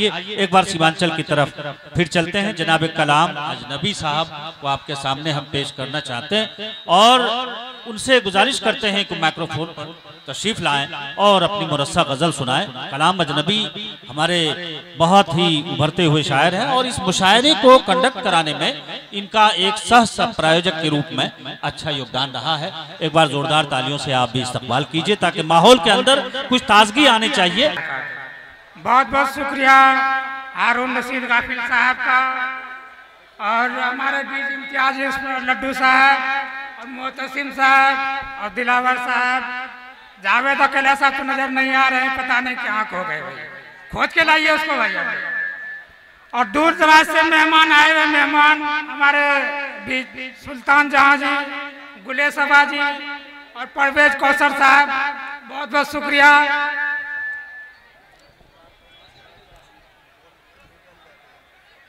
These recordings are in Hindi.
आइए एक बार सीमांचल की तरफ फिर चलते हैं। जनाब कलाम अजनबी साहब को आपके सामने हम पेश करना चाहते हैं और उनसे गुजारिश करते हैं कि माइक्रोफोन पर तशरीफ लाएं और अपनी मुरस्सा गजल सुनाएं। कलाम अजनबी हमारे बहुत ही उभरते हुए शायर हैं और इस मुशायरे को कंडक्ट कराने में इनका एक सह प्रायोजक के रूप में अच्छा योगदान रहा है। एक बार जोरदार तालियों से आप भी इस्तकबाल कीजिए ताकि माहौल के अंदर कुछ ताजगी आनी चाहिए। बहुत बहुत शुक्रिया हारून रशीद गाफिल साहब का और हमारे बीच इम्तियाज लड्डू साहब और मोहतसिम साहब और दिलावर साहब। जावेद अकेला साहब तो नजर नहीं आ रहे हैं, पता नहीं कहाँ खो गए भाई, खोज के लाइए उसको भैया। और दूर दराज से मेहमान आए हुए मेहमान हमारे बीच सुल्तान जहां जी, गुले सबा जी और परवेज कौसर साहब, बहुत बहुत शुक्रिया।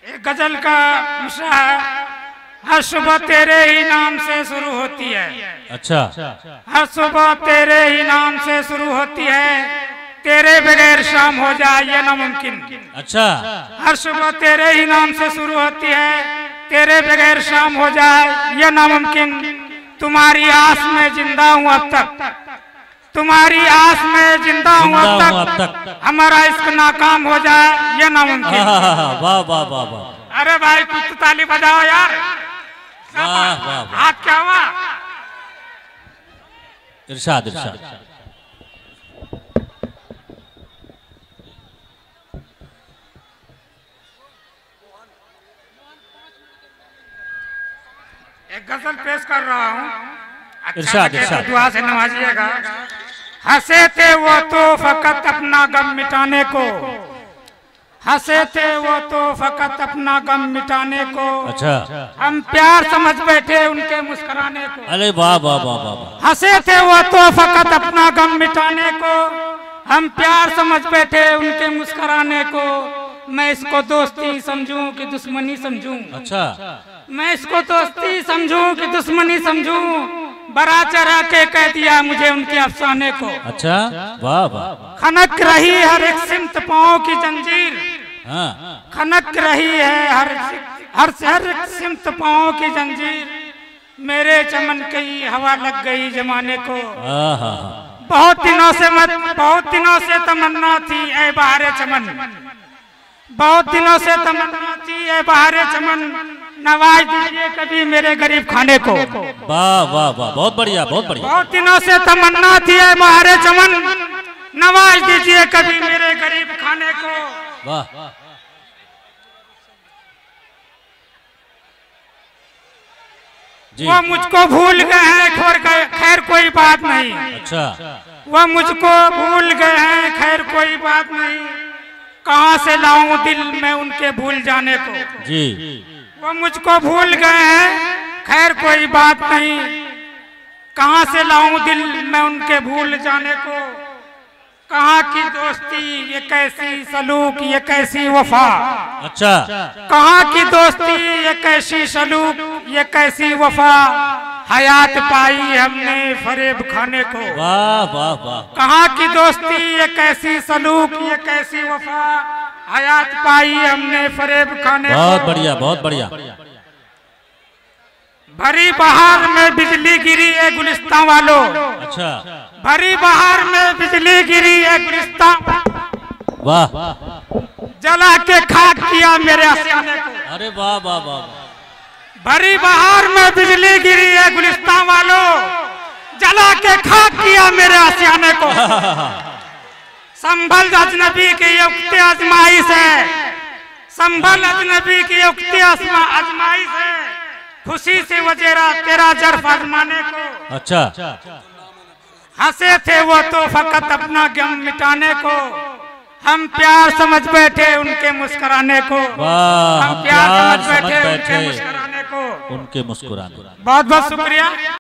एक गजल का मिसरा है, हर सुबह तेरे ही नाम से शुरू होती है। अच्छा। हर सुबह तेरे ही नाम से शुरू होती है, तेरे बगैर शाम हो जाए ये नामुमकिन। अच्छा। हर सुबह तेरे ही नाम से शुरू होती है, तेरे बगैर शाम हो जाए ये नामुमकिन। तुम्हारी आस में जिंदा हूँ अब तक, तुम्हारी आस में जिंदा हूँ अब तक, हमारा इश्क नाकाम हो जाए ये नामुमकिन। वाह वाह वाह वाह। अरे भाई कुछ तो ताली बजाओ यार। हाथ क्या हुआ? इरशाद इरशाद। एक गजल पेश कर रहा हूँ, इरशाद इरशाद। दुआ से नवाजिएगा। हंसे थे वो तो फकत अपना गम मिटाने को, हंसे थे वो तो फकत अपना गम मिटाने को। अच्छा। हम प्यार समझ बैठे उनके मुस्कुराने को। अरे वाह वाह वाह वाह। हंसे थे वो तो फकत अपना गम मिटाने को, हम प्यार समझ बैठे उनके मुस्कुराने को। मैं इसको दोस्ती समझूं कि दुश्मनी समझूं। अच्छा। मैं इसको दोस्ती समझूं कि दुश्मनी समझूं, बड़ा चढ़ा के कह दिया मुझे उनके अफसाने को। अच्छा। वाह वाह। खनक रही हर एक सिमत पाँव की जंजीर, खनक रही है हर एक सिमत पाँव की जंजीर। मेरे चमन की हवा लग गई जमाने को। बहुत दिनों से तमन्ना थी ए बहारे चमन, बहुत दिनों से तमन्ना थी ए बहारे चमन। नवाज दीजिए कभी मेरे गरीब खाने को। वाह वाह वाह, बहुत बढ़िया बहुत बढ़िया। बहुत दिनों से तमन्ना थी ए बहारे चमन, नवाज दीजिए कभी मेरे गरीब खाने को। वाह। वो मुझको भूल गए हैं खैर कोई बात नहीं। अच्छा। वो मुझको भूल गए हैं खैर कोई बात नहीं, कहाँ से लाऊं दिल में उनके भूल जाने को। जी। वो मुझको भूल गए हैं खैर कोई बात नहीं, कहाँ से लाऊं दिल में उनके भूल जाने को। कहाँ की दोस्ती ये कैसी सलूक ये कैसी वफा। अच्छा। कहाँ की दोस्ती ये कैसी सलूक ये कैसी वफा, हयात पाई हमने फरेब खाने को। वाह वाह वाह। कहाँ की दोस्ती ये कैसी सलूक ये कैसी वफा, हयात पाई हमने फरेब खाने को। बहुत बढ़िया बहुत बढ़िया। भरी बहार में बिजली गिरी है गुलिस्तान वालों। अच्छा। भरी बहार में बिजली गिरी है गुलिस्तान, वाह। जला के खाक किया मेरे आशियाने को। अरे वाह वाह वाह। भरी बहार में बिजली गिरी है गुलिस्तान वालों, जला के खाक किया मेरे आशियाने को। संभल अजनबी की युक्ति आजमाइश है, संभल अजनबी की युक्ति आजमाइश है, खुशी से वजेरा तेरा जर्फ आजमाने को। अच्छा। हंसे थे वो तो फकत अपना गम मिटाने को, हम प्यार समझ बैठे उनके मुस्कुराने को। वाह। हम प्यार समझ बैठे उनके मुस्कुराने को। उनके मुस्कुराने। बहुत बहुत शुक्रिया।